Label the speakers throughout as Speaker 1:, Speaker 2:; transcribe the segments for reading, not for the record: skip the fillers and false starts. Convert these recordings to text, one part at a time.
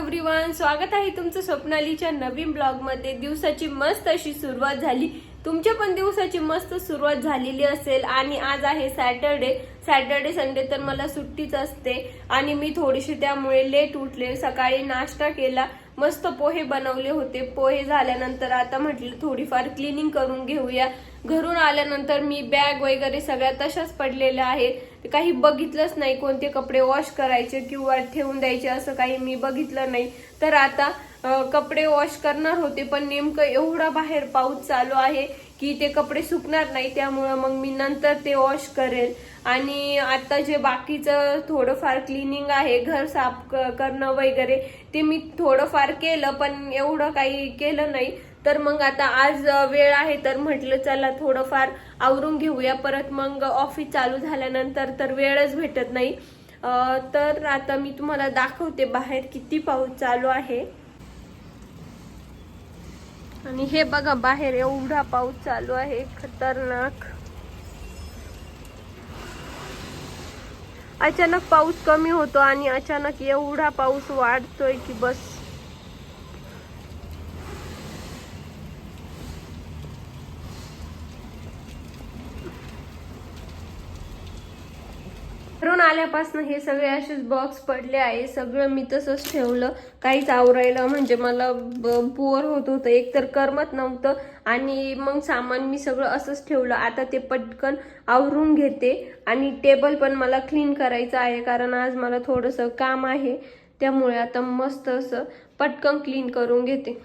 Speaker 1: Everyone, स्वागत आहे तुमचं स्वप्नालीच्या नवीन ब्लॉग मध्ये। दिवसाची मस्त अशी सुरुवात झाली। तुमच्या पण दिवसाची मस्त सुरुवात झालेली असेल। आणि आज आहे सॅटर्डे संडे तर मला सुट्टीच असते आणि मी थोडीशी त्यामुळे लेट उठले। सकाळी नाश्ता केला, मस्त पोहे बनवले होते। पोहे झाल्यानंतर आता म्हटलं थोडीफार क्लिनिंग करून घेऊया। घरून आल्यानंतर मी बॅग वगैरे सगळ्या तशाच पडलेल्या आहेत, काही बघितलंच नाही कोणते कपडे वॉश करायचे किंवा ठेवून द्यायचे असं काही मी बघितलं नाही। तर आता कपडे वॉश करणार होते, पण नेमकं एवढा बाहेर पाऊस चालू आहे की ते कपडे सुकणार नाही, त्यामुळे मग मी नंतर ते वॉश करेल। आणि आता जे बाकीचं थोडंफार क्लिनिंग आहे, घर साफ करणं वगैरे, ते मी थोडंफार केलं पण एवढं काही केलं नाही। तर मग आता आज वेळ आहे तर म्हटलं चला थोडंफार आवरून घेऊया, परत मग ऑफिस चालू झाल्यानंतर तर वेळच भेटत नाही। तर आता मी तुम्हाला दाखवते बाहेर किती पाऊस चालू आहे। आणि हे बघा बाहेर एवढा पाऊस चालू आहे, खतरनाक। अचानक पाऊस कमी होतो आणि अचानक एवढा पाऊस वाढतोय की बस। घरून आल्यापासून हे सगळे असेच बॉक्स पडले आहे, सगळं मी तसंच ठेवलं। काहीच आवरायला म्हणजे मला बोर होत होतं, एक तर करमत नव्हतं आणि मग सामान मी सगळं असंच ठेवलं। आता ते पटकन आवरून घेते आणि टेबल पण मला क्लीन करायचं आहे, कारण आज मला थोडंसं काम आहे, त्यामुळे आता मस्त असं पटकन क्लीन करून घेते।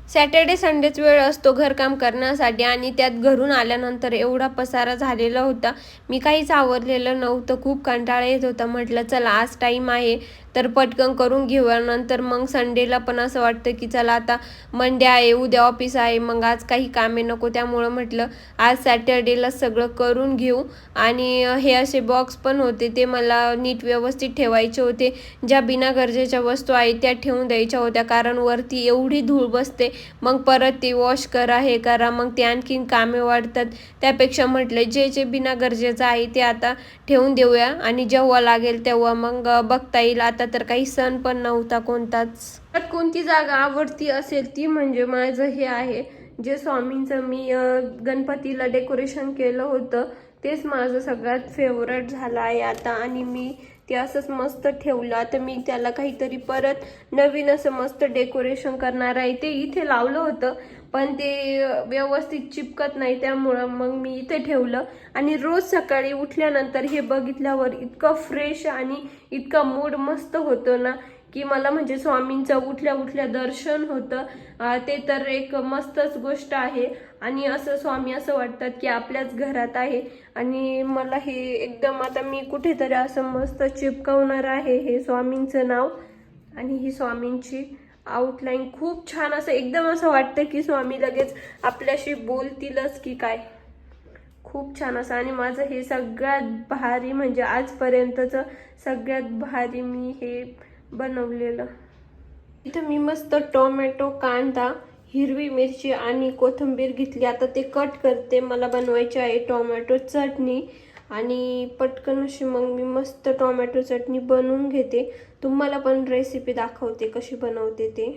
Speaker 1: सॅटर्डे संडेच वेळ असतो घरकाम करण्यासाठी आणि त्यात घरून आल्यानंतर एवढा पसारा झालेला होता, मी काहीच आवरलेलं नव्हतं। खूप कंटाळा येत होता, म्हटलं चला आज टाइम आहे तर पटकन करून घेऊया। नंतर मग संडेला पण असं वाटतं की चला आता मंडे आहे, उद्या ऑफिस आहे, मग आज काही कामे नको, त्यामुळं म्हटलं आज सॅटर्डेला सगळं करून घेऊ। आणि हे असे बॉक्स पण होते, ते मला नीट व्यवस्थित ठेवायचे होते। ज्या बिना गरजेच्या वस्तू आहेत त्या ठेवून द्यायच्या होत्या, कारण वरती एवढी धूळ बसते, मग परत ते वॉश करा, हे करा, मग ते आणखीन कामे वाढतात। त्यापेक्षा म्हटलं जे बिना गरजेचं आहे ते आता ठेवून देऊया आणि जेव्हा लागेल तेव्हा मग बघता येईल। आता तर काही सण पण नव्हता कोणताच। कोणती जागा आवडती असेल ती म्हणजे माझं हे आहे, जे स्वामींचं मी गणपतीला डेकोरेशन केलं होतं, तेच माझं सगळ्यात फेवरेट झालं आहे आता। आणि मी ते असंच मस्त ठेवलं। आता मी त्याला काहीतरी परत नवीन असं मस्त डेकोरेशन करणार आहे। ते इथे लावलं होतं पण ते व्यवस्थित चिपकत नाही, त्यामुळं मग मी इथे ठेवलं। आणि रोज सकाळी उठल्यानंतर हे बघितल्यावर इतकं फ्रेश आणि इतका मूड मस्त होतो ना, की मला म्हणजे स्वामींचं उठल्या उठल्या दर्शन होतं, ते तर एक मस्तच गोष्ट आहे। आणि असं स्वामी असं वाटतात की आपल्याच घरात आहे। आणि मला हे एकदम आता मी कुठेतरी असं मस्त चिपकवणार आहे हे स्वामींचं नाव आणि ही स्वामींची आउटलाईन। खूप छान असं एकदम असं वाटतं की स्वामी लगेच आपल्याशी बोलतीलच की काय, खूप छान असं। आणि माझं हे सगळ्यात भारी म्हणजे आजपर्यंतचं सगळ्यात भारी मी हे बनवलेलं। इथं मी मस्त टोमॅटो, कांदा, हिरवी मिरची आणि कोथिंबीर घेतली, आता ते कट करते। मला बनवायची आहे टोमॅटो चटणी आणि पटकन अशी मग मी मस्त टोमॅटो चटणी बनवून घेते। तुम्हाला पण रेसिपी दाखवते कशी बनवते ते।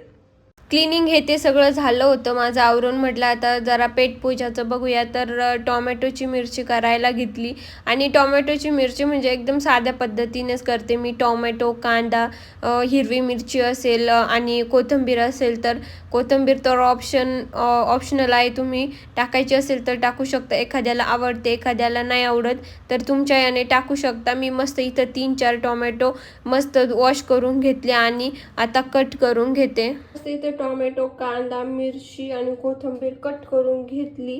Speaker 1: क्लिनिंग हे ते सगळं झालं होतं माझं आवरून, म्हटलं आता जरा पेट पूजाचं बघूया, तर टोमॅटोची मिरची करायला घेतली। आणि टोमॅटोची मिरची म्हणजे एकदम साध्या पद्धतीनेच करते मी। टोमॅटो, कांदा, हिरवी मिरची असेल आणि कोथिंबीर असेल तर कोथिंबीर तर ऑप्शनल आहे, तुम्ही टाकायची असेल तर टाकू शकता। एखाद्याला आवडते एखाद्याला नाही आवडत, तर तुमच्या याने टाकू शकता। मी मस्त इथं 3-4 टोमॅटो मस्त वॉश करून घेतले आणि आता कट करून घेते। इथे टोमॅटो, कांदा, मिरची आणि कोथिंबीर कट करून घेतली,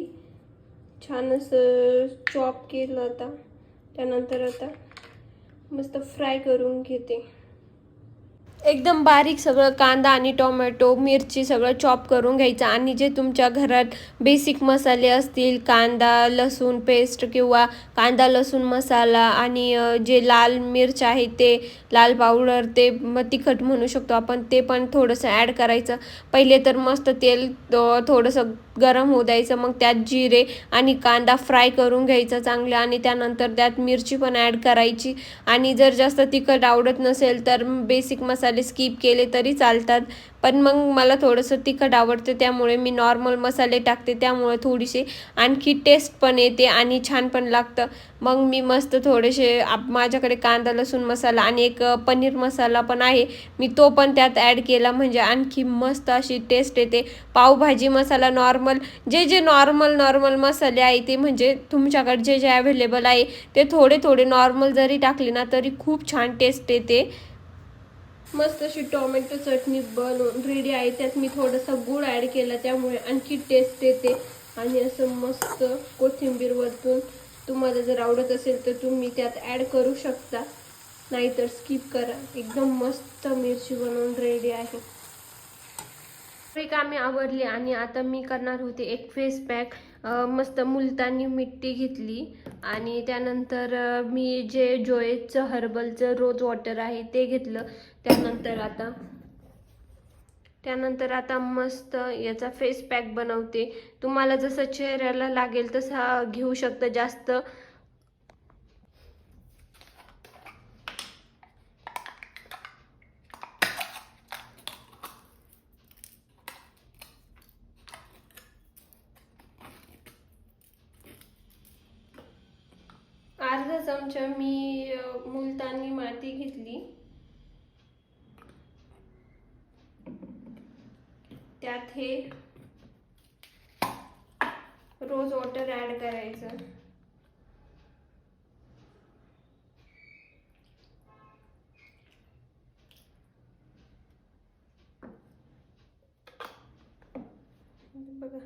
Speaker 1: छान असं चॉप केलं। आता त्यानंतर आता मस्त फ्राय करून घेते, एकदम बारीक सगळं कांदा आणि टोमॅटो, मिरची सगळं चॉप करून घ्यायचं। आणि जे तुमच्या घरात बेसिक मसाले असतील, कांदा लसूण पेस्ट किंवा कांदा लसूण मसाला आणि जे लाल मिर्च आहे ते लाल पावडर, ते तिखट म्हणू शकतो आपण, ते पण थोडंसं ॲड करायचं। पहिले तर मस्त तेल थोडंसं गरम होऊ द्यायचं, मग त्यात जिरे आणि कांदा फ्राय करून घ्यायचं चांगलं आणि त्यानंतर त्यात मिरची पण ॲड करायची। आणि जर जास्त तिखट आवडत नसेल तर बेसिक मसाले मसाले स्किप केले तरी चालतात, पण मग मला थोडंसं तिखट आवडतं त्यामुळे मी नॉर्मल मसाले टाकते, त्यामुळे थोडीशी आणखी टेस्ट पण येते आणि छान पण लागतं. मग मी मस्त थोडेसे माझ्याकडे कांदा लसूण मसाला आणि एक पनीर मसाला पण आहे, मी तो पण त्यात ॲड केला, म्हणजे आणखी मस्त अशी टेस्ट येते. पावभाजी मसाला नॉर्मल जे नॉर्मल मसाले आहे ते, म्हणजे तुमच्याकडे जे अवेलेबल आहे ते थोडे थोडे नॉर्मल जरी टाकले ना तरी खूप छान टेस्ट येते. मस्त अशी टोमॅटो चटणी बनवून रेडी आहे. त्यात मी थोडासा गूळ ॲड केला त्यामुळे आणखी टेस्ट येते. आणि असं मस्त कोथिंबीर वरतून तुम्हाला जर आवडत असेल तर तुम्ही त्यात ॲड करू शकता, नाहीतर स्किप करा. एकदम मस्त मिरची बनवून रेडी आहे. कामे आवरली आणि आता मी करणार होते एक फेस पॅक. मस्त मुलतानी मिट्टी घेतली आणि त्यानंतर मी जे जोएसचं हर्बलचं रोज वॉटर आहे ते घेतलं. त्यानंतर आता मस्त याचा फेस पॅक बनवते. तुम्हाला जसं चेहऱ्याला लागेल तसा घेऊ शकता. जास्त अर्धा चमचा मी मुलतानी माती घेतली, त्यात हे रोज वॉटर ॲड करायचं. बघा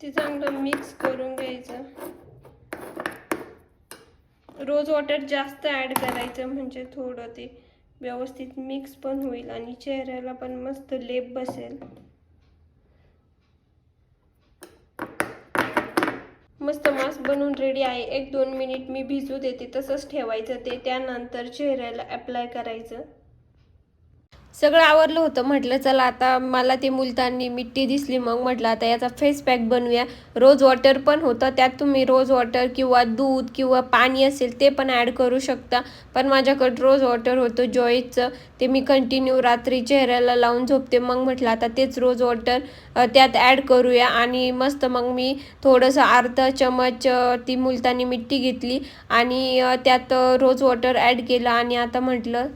Speaker 1: ते चांगलं मिक्स करून घ्यायचं. रोज वॉटर जास्त ॲड करायचं, म्हणजे थोडं ते व्यवस्थित मिक्स पण होईल आणि चेहऱ्याला पण मस्त लेप बसेल. मस्त मास्क बनवून रेडी आहे. 1-2 मिनिट मी भिजू देते, तसंच ठेवायचं ते. त्यानंतर चेहऱ्याला अप्लाय करायचं. सगळं आवरलं होतं. म्हटलं चला आता मला ते मुलतानी मिट्टी दिसली, मग म्हटलं आता याचा फेस पॅक बनवूया. रोज वॉटर पण होतं त्यात, तुम्ही रोज वॉटर किंवा दूध किंवा पाणी असेल ते पण ॲड करू शकता. पण माझ्याकडे रोज वॉटर होतं जोएसचं, ते मी कंटिन्यू रात्री चेहऱ्याला लावून झोपते. मग म्हटलं आता तेच रोज वॉटर त्यात ॲड करूया. आणि मस्त मग मी थोडंसं अर्धा चमच ती मुलतानी मिट्टी घेतली आणि त्यात रोज वॉटर ॲड केलं आणि आता म्हटलं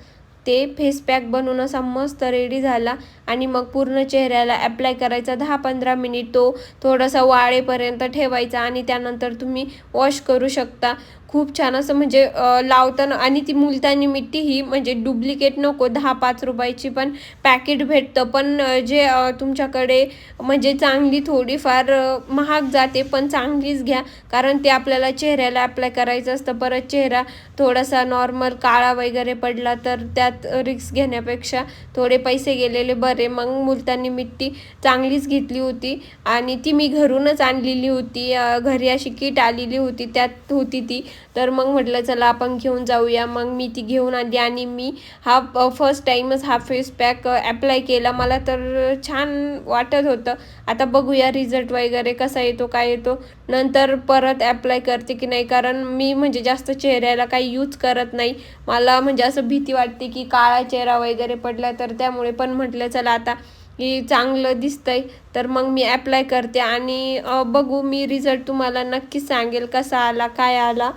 Speaker 1: ते फेस पॅक बनवून असा मस्त रेडी झाला. आणि मग पूर्ण चेहऱ्याला अप्लाय करायचा. 10-15 मिनिट तो थोडासा वाळेपर्यंत ठेवायचा आणि त्यानंतर तुम्ही वॉश करू शकता. खूप छान असं म्हणजे लावताना. आणि ती मुलतानी मिट्टी ही म्हणजे डुप्लिकेट नको, 10-5 रुपयाची पण पॅकेट भेटतं, पण जे तुमच्याकडे म्हणजे चांगली थोडीफार महाग जाते पण चांगलीच घ्या, कारण ते आपल्याला चेहऱ्याला अप्लाय करायचं असतं. परत चेहरा थोडासा नॉर्मल काळा वगैरे पडला तर त्यात रिस्क घेण्यापेक्षा थोडे पैसे गेलेले बरे. मग मुलतानी मिट्टी चांगलीच घेतली होती आणि ती मी घरूनच आणलेली होती. घरी अशी किट आलेली होती, त्यात होती ती. तर मग म्हटलं चला आपण घेऊन जाऊया. मग मी ती घेऊन आली आणि मी हा फर्स्ट टाईमच हा फेस पॅक अप्लाय केला. मला तर छान वाटत होतं. आता बघूया रिझल्ट वगैरे कसा येतो काय येतो, नंतर परत अप्लाय करते की नाही, कारण मी म्हणजे जास्त चेहऱ्याला काही यूज करत नाही. मला म्हणजे असं भीती वाटते की काळा चेहरा वगैरे पडला तर, त्यामुळे पण म्हटलं चला आता की चांगलं दिसतंय तर मग मी अप्लाय करते आणि बघू मी रिझल्ट तुम्हाला नक्कीच सांगेल कसा आला काय आला.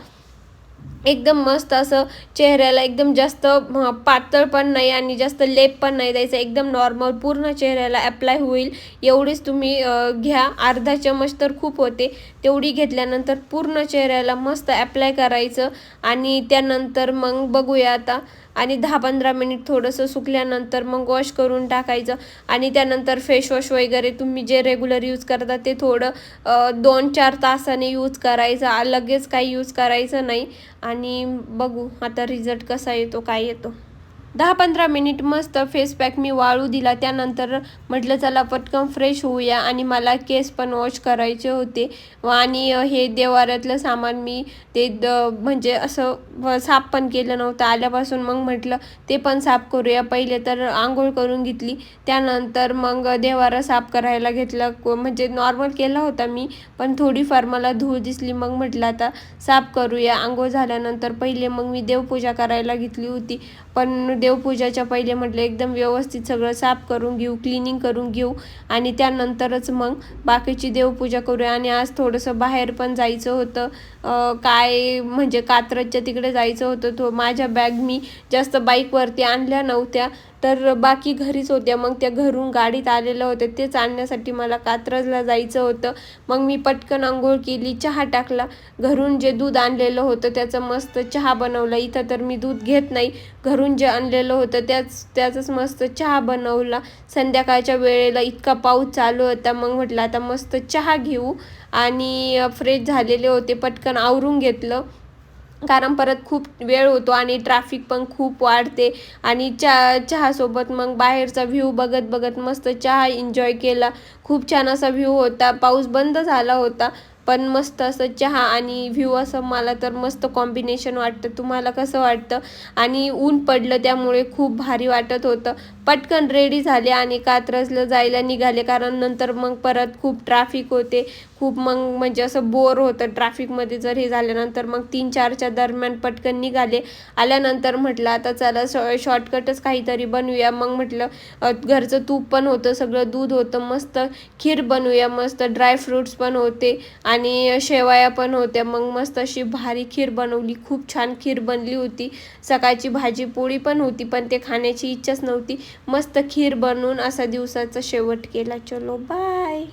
Speaker 1: एकदम मस्त असं चेहऱ्याला, एकदम जास्त पातळ पण नाही आणि जास्त लेप पण नाही द्यायचं, एकदम नॉर्मल पूर्ण चेहऱ्याला अप्लाय होईल एवढीच तुम्ही घ्या. अर्धा चमच तर खूप होते, तेवढी घेतल्यानंतर पूर्ण चेहऱ्याला मस्त अप्लाय करायचं आणि त्यानंतर मग बघूया आता. आणि 10-15 मिनिट थोडंसं सुकल्यानंतर मग वॉश करून टाकायचं आणि त्यानंतर फेस वॉश वगैरे तुम्ही जे रेग्युलर यूज करता ते थोडं 2-4 तासाने यूज करायचं, लगेच काही यूज करायचं नाही. आणि बघू आता रिझल्ट कसा येतो काय येतो. 10-15 मिनिट मस्त फेस पॅक मी वाळू दिला. त्यानंतर म्हटलं चला पटकन फ्रेश होऊया आणि मला केस पण वॉश करायचे होते आणि हे देवाऱ्यातलं सामान मी ते म्हणजे असं साफ पण केलं नव्हतं आल्यापासून. मग म्हटलं ते पण साफ करूया. पहिले तर आंघोळ करून घेतली, त्यानंतर मग देवारा साफ करायला घेतला. म्हणजे नॉर्मल केला होता मी, पण थोडीफार मला धूळ दिसली. मग म्हटलं आता साफ करूया. आंघोळ झाल्यानंतर पहिले मग मी देवपूजा करायला घेतली होती, पण देवपूजाच्या पहिले म्हटलं एकदम व्यवस्थित सगळं साफ करून घेऊ, क्लिनिंग करून घेऊ आणि त्यानंतरच मग बाकीची देवपूजा करूया. आणि आज थोडंसं बाहेर पण जायचं होतं, काय म्हणजे कात्रजच्या तिकडे जायचं होतं. तो माझ्या बॅग मी जास्त बाईकवरती आणल्या नव्हत्या, तर बाकी घरीच होत्या. मग त्या घरून गाडीत आलेलं होतं, तेच आणण्यासाठी मला कात्रजला जायचं होतं. मग मी पटकन अंघोळ केली, चहा टाकला, घरून जे दूध आणलेलं होतं त्याचं मस्त चहा बनवला. इथं तर मी दूध घेत नाही, घरून जे आणलेलं होतं त्याचंच मस्त चहा बनवला. संध्याकाळच्या वेळेला इतका पाऊस चालू होता, मग म्हटलं आता मस्त चहा घेऊ. आणि फ्रेश झालेले होते, पटकन आवरून घेतलं, कारण परत खूप वेळ होतो आणि ट्रॅफिक पण खूप वाढते. आणि चहासोबत मग बाहेरचा व्ह्यू बघत बघत मस्त चहा एन्जॉय केला. खूप छान असा व्ह्यू होता. पाऊस बंद झाला होता, पण मस्त असं चहा आणि व्ह्यू असं मला तर मस्त कॉम्बिनेशन वाटतं. तुम्हाला कसं वाटतं? आणि ऊन पडलं त्यामुळे खूप भारी वाटत होतं. पटकन रेडी झाले आणि कात्रजला जायला निघाले, कारण नंतर मग परत खूप ट्रॅफिक होते, खूप मग म्हणजे असं बोर होतं ट्रॅफिकमध्ये जर हे झाल्यानंतर. मग 3-4च्या दरम्यान पटकन निघाले. आल्यानंतर म्हटलं आता चला शॉर्टकटच काहीतरी बनवूया. मग म्हटलं घरचं तूप पण होतं, सगळं दूध होतं, मस्त खीर बनवूया. मस्त ड्रायफ्रूट्स पण होते आणि शेवया पण होत्या. मग मस्त अशी भारी खीर बनवली, खूप छान खीर बनली होती. सकाळची भाजी पोळी पण होती, पण ते खाण्याची इच्छाच नव्हती. मस्त खीर बनवून असा दिवसाचा शेवट केला. चलो बाय.